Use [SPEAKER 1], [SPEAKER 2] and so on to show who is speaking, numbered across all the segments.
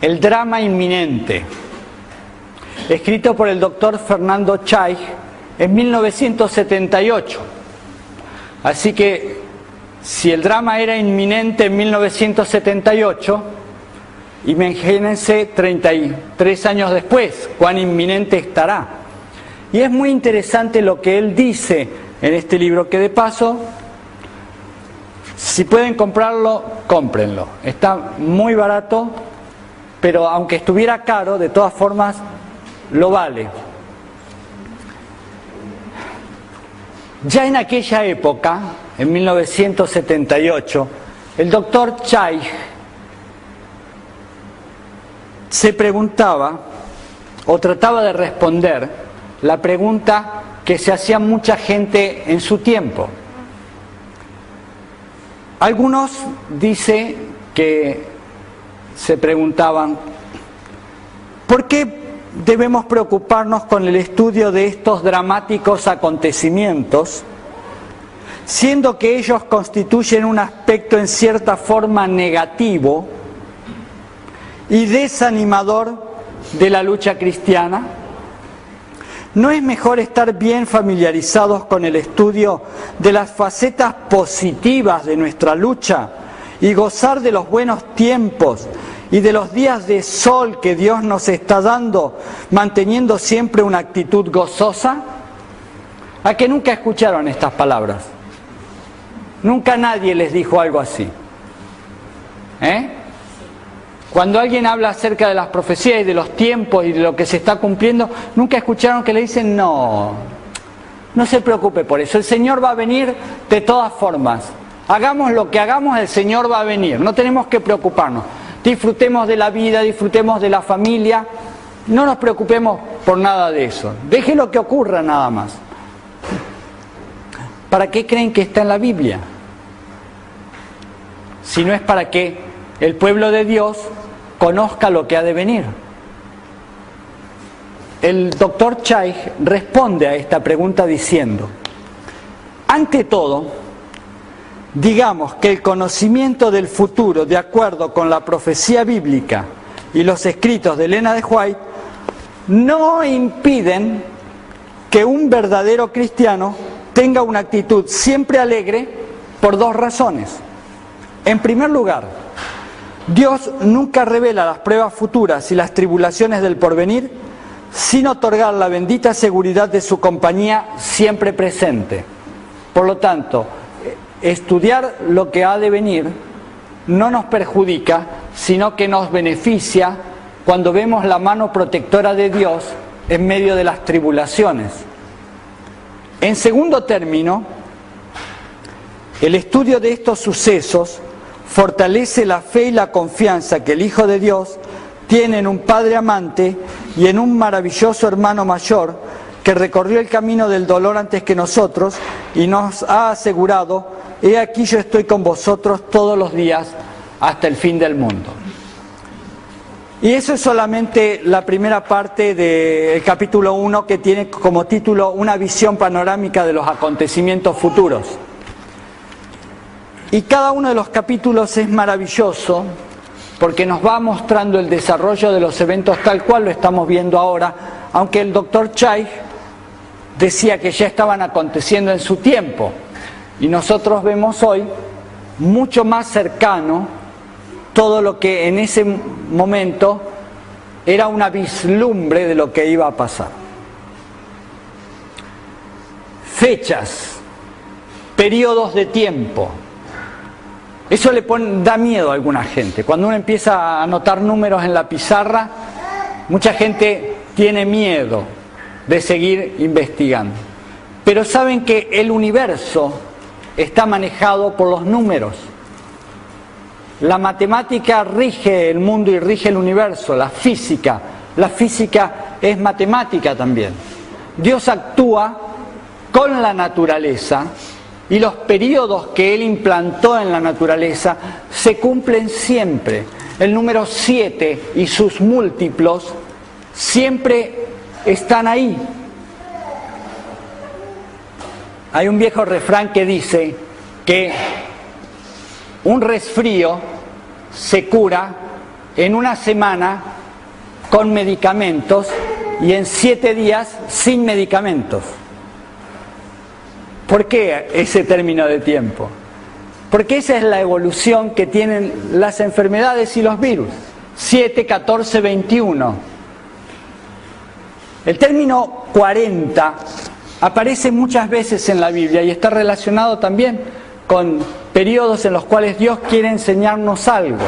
[SPEAKER 1] El drama inminente, escrito por el doctor Fernando Chay en 1978. Así que, si el drama era inminente en 1978, imagínense 33 años después, cuán inminente estará. Y es muy interesante lo que él dice en este libro, que de paso, si pueden comprarlo, cómprenlo. Está muy barato, pero aunque estuviera caro, de todas formas, lo vale. Ya en aquella época, en 1978, el doctor Chay se preguntaba, o trataba de responder, la pregunta que se hacía mucha gente en su tiempo. Algunos dicen que se preguntaban, ¿por qué debemos preocuparnos con el estudio de estos dramáticos acontecimientos, siendo que ellos constituyen un aspecto en cierta forma negativo y desanimador de la lucha cristiana? ¿No es mejor estar bien familiarizados con el estudio de las facetas positivas de nuestra lucha y gozar de los buenos tiempos y de los días de sol que Dios nos está dando, manteniendo siempre una actitud gozosa? ¿A que nunca escucharon estas palabras? Nunca nadie les dijo algo así. Cuando alguien habla acerca de las profecías y de los tiempos y de lo que se está cumpliendo, nunca escucharon que le dicen, no se preocupe por eso, el Señor va a venir de todas formas. Hagamos lo que hagamos, el Señor va a venir, no tenemos que preocuparnos. Disfrutemos de la vida, disfrutemos de la familia, no nos preocupemos por nada de eso. Deje lo que ocurra nada más. ¿Para qué creen que está en la Biblia? Si no es para que el pueblo de Dios conozca lo que ha de venir. El doctor Chay responde a esta pregunta diciendo, ante todo, digamos que el conocimiento del futuro, de acuerdo con la profecía bíblica y los escritos de Elena de White, no impiden que un verdadero cristiano tenga una actitud siempre alegre por dos razones. En primer lugar, Dios nunca revela las pruebas futuras y las tribulaciones del porvenir sin otorgar la bendita seguridad de su compañía siempre presente. Por lo tanto, estudiar lo que ha de venir no nos perjudica, sino que nos beneficia cuando vemos la mano protectora de Dios en medio de las tribulaciones. En segundo término, el estudio de estos sucesos fortalece la fe y la confianza que el Hijo de Dios tiene en un Padre amante y en un maravilloso hermano mayor que recorrió el camino del dolor antes que nosotros y nos ha asegurado, he aquí yo estoy con vosotros todos los días hasta el fin del mundo. Y eso es solamente la primera parte del capítulo 1, que tiene como título una visión panorámica de los acontecimientos futuros. Y cada uno de los capítulos es maravilloso porque nos va mostrando el desarrollo de los eventos tal cual lo estamos viendo ahora, aunque el doctor Chay decía que ya estaban aconteciendo en su tiempo. Y nosotros vemos hoy mucho más cercano todo lo que en ese momento era una vislumbre de lo que iba a pasar. Fechas, periodos de tiempo. Eso da miedo a alguna gente. Cuando uno empieza a anotar números en la pizarra, mucha gente tiene miedo de seguir investigando. Pero saben que el universo está manejado por los números. La matemática rige el mundo y rige el universo, la física es matemática también. Dios actúa con la naturaleza y los periodos que Él implantó en la naturaleza se cumplen siempre. El número 7 y sus múltiplos siempre están ahí. Hay un viejo refrán que dice que un resfrío se cura en una semana con medicamentos y en 7 días sin medicamentos. ¿Por qué ese término de tiempo? Porque esa es la evolución que tienen las enfermedades y los virus. 7, 14, 21. El término 40 aparece muchas veces en la Biblia y está relacionado también con periodos en los cuales Dios quiere enseñarnos algo.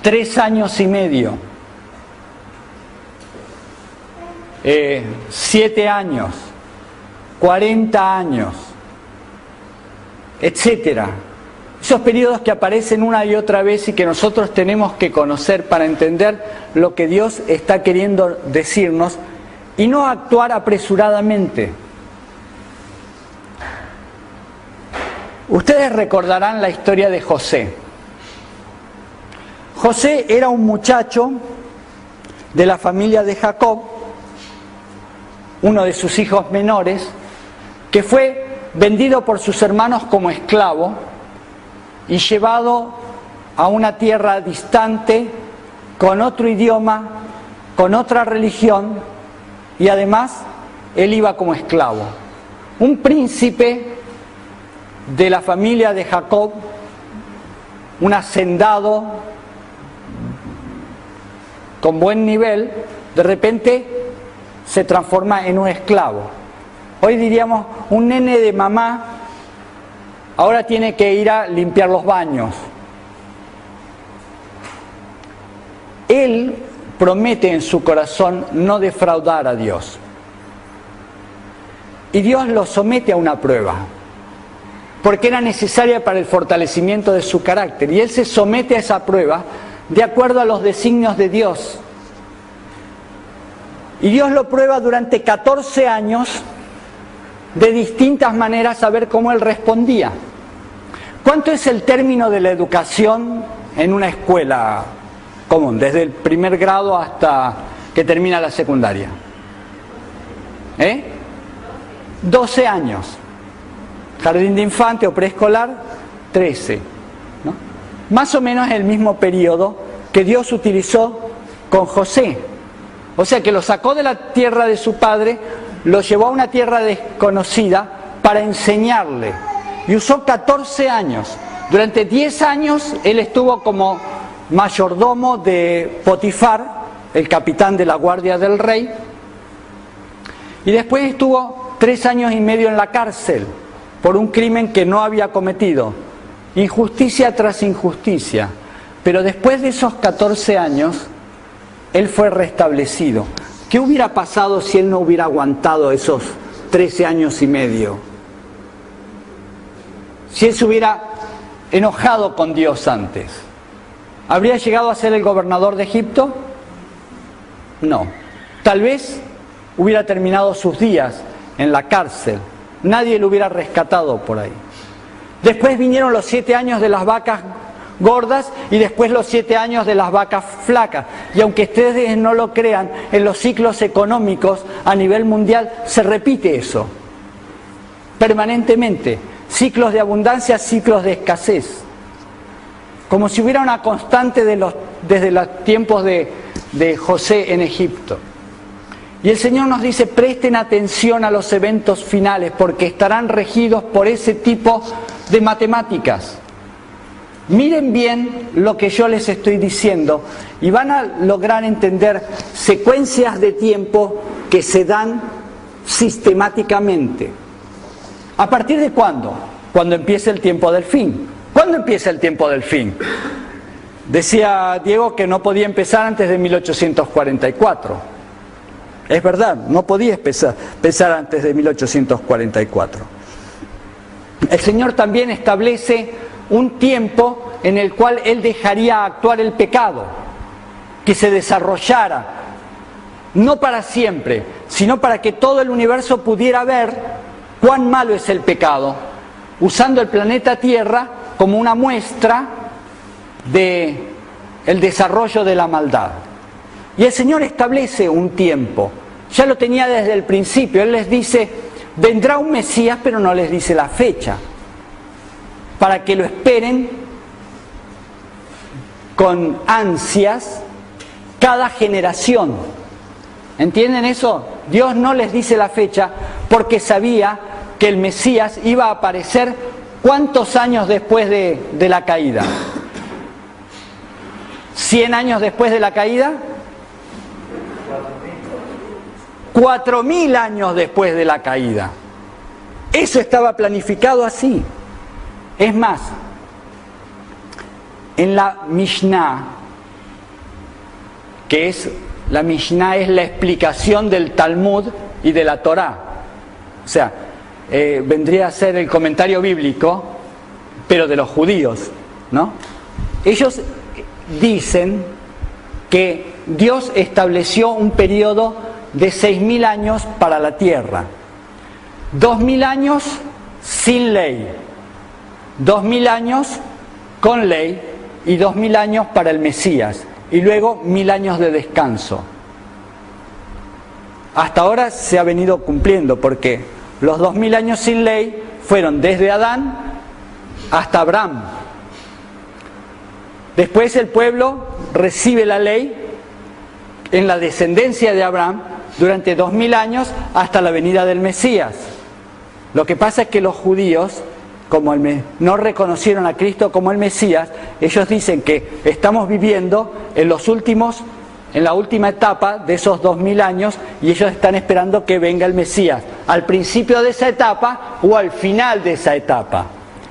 [SPEAKER 1] 3 años y medio, 7 años, 40 años, etcétera. Esos periodos que aparecen una y otra vez y que nosotros tenemos que conocer para entender lo que Dios está queriendo decirnos y no actuar apresuradamente. Ustedes recordarán la historia de José. José era un muchacho de la familia de Jacob, uno de sus hijos menores, que fue vendido por sus hermanos como esclavo y llevado a una tierra distante, con otro idioma, con otra religión, y además él iba como esclavo. Un príncipe de la familia de Jacob, un hacendado con buen nivel, de repente se transforma en un esclavo. Hoy diríamos, un nene de mamá ahora tiene que ir a limpiar los baños. Él promete en su corazón no defraudar a Dios. Y Dios lo somete a una prueba, porque era necesaria para el fortalecimiento de su carácter. Y él se somete a esa prueba de acuerdo a los designios de Dios. Y Dios lo prueba durante 14 años de distintas maneras a ver cómo él respondía. ¿Cuánto es el término de la educación en una escuela común, desde el primer grado hasta que termina la secundaria? 12 años. Jardín de infante o preescolar, 13. ¿No? Más o menos el mismo periodo que Dios utilizó con José. O sea que lo sacó de la tierra de su padre, lo llevó a una tierra desconocida para enseñarle. Y usó 14 años. Durante 10 años él estuvo como mayordomo de Potifar, el capitán de la guardia del rey. Y después estuvo 3 años y medio en la cárcel por un crimen que no había cometido. Injusticia tras injusticia. Pero después de esos 14 años, él fue restablecido. ¿Qué hubiera pasado si él no hubiera aguantado esos 13 años y medio? Si él se hubiera enojado con Dios antes, ¿habría llegado a ser el gobernador de Egipto? No. Tal vez hubiera terminado sus días en la cárcel. Nadie lo hubiera rescatado por ahí. Después vinieron los 7 años de las vacas gordas y después los 7 años de las vacas flacas. Y aunque ustedes no lo crean, en los ciclos económicos a nivel mundial se repite eso permanentemente. Ciclos de abundancia, ciclos de escasez. Como si hubiera una constante desde los tiempos de José en Egipto. Y el Señor nos dice, presten atención a los eventos finales porque estarán regidos por ese tipo de matemáticas. Miren bien lo que yo les estoy diciendo y van a lograr entender secuencias de tiempo que se dan sistemáticamente. ¿A partir de cuándo? Cuando empiece el tiempo del fin. ¿Cuándo empieza el tiempo del fin? Decía Diego que no podía empezar antes de 1844. Es verdad, no podía empezar antes de 1844. El Señor también establece un tiempo en el cual Él dejaría actuar el pecado, que se desarrollara, no para siempre, sino para que todo el universo pudiera ver cuán malo es el pecado, usando el planeta Tierra como una muestra del desarrollo de la maldad. Y el Señor establece un tiempo, ya lo tenía desde el principio. Él les dice, vendrá un Mesías, pero no les dice la fecha, para que lo esperen con ansias cada generación. ¿Entienden eso? Dios no les dice la fecha porque sabía que el Mesías iba a aparecer ¿cuántos años después de la caída? ¿100 años después de la caída? 4.000 años después de la caída. Eso estaba planificado así. Es más, en la Mishnah, la Mishnah es la explicación del Talmud y de la Torá. O sea, vendría a ser el comentario bíblico, pero de los judíos, ¿no? Ellos dicen que Dios estableció un periodo de 6.000 años para la tierra, 2.000 años sin ley, 2.000 años con ley y 2.000 años para el Mesías, y luego 1.000 años de descanso. Hasta ahora se ha venido cumpliendo porque los 2.000 años sin ley fueron desde Adán hasta Abraham. Después el pueblo recibe la ley en la descendencia de Abraham durante 2.000 años hasta la venida del Mesías. Lo que pasa es que los judíos, como no reconocieron a Cristo como el Mesías, ellos dicen que estamos viviendo en la última etapa de esos 2.000 años y ellos están esperando que venga el Mesías, al principio de esa etapa o al final de esa etapa.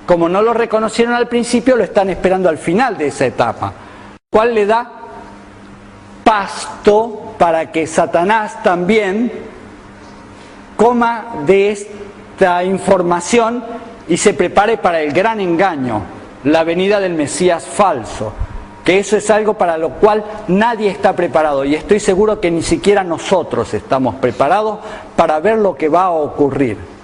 [SPEAKER 1] Como no lo reconocieron al principio, lo están esperando al final de esa etapa, lo cual le da pasto para que Satanás también coma de esta información y se prepare para el gran engaño, la venida del Mesías falso, que eso es algo para lo cual nadie está preparado, y estoy seguro que ni siquiera nosotros estamos preparados para ver lo que va a ocurrir.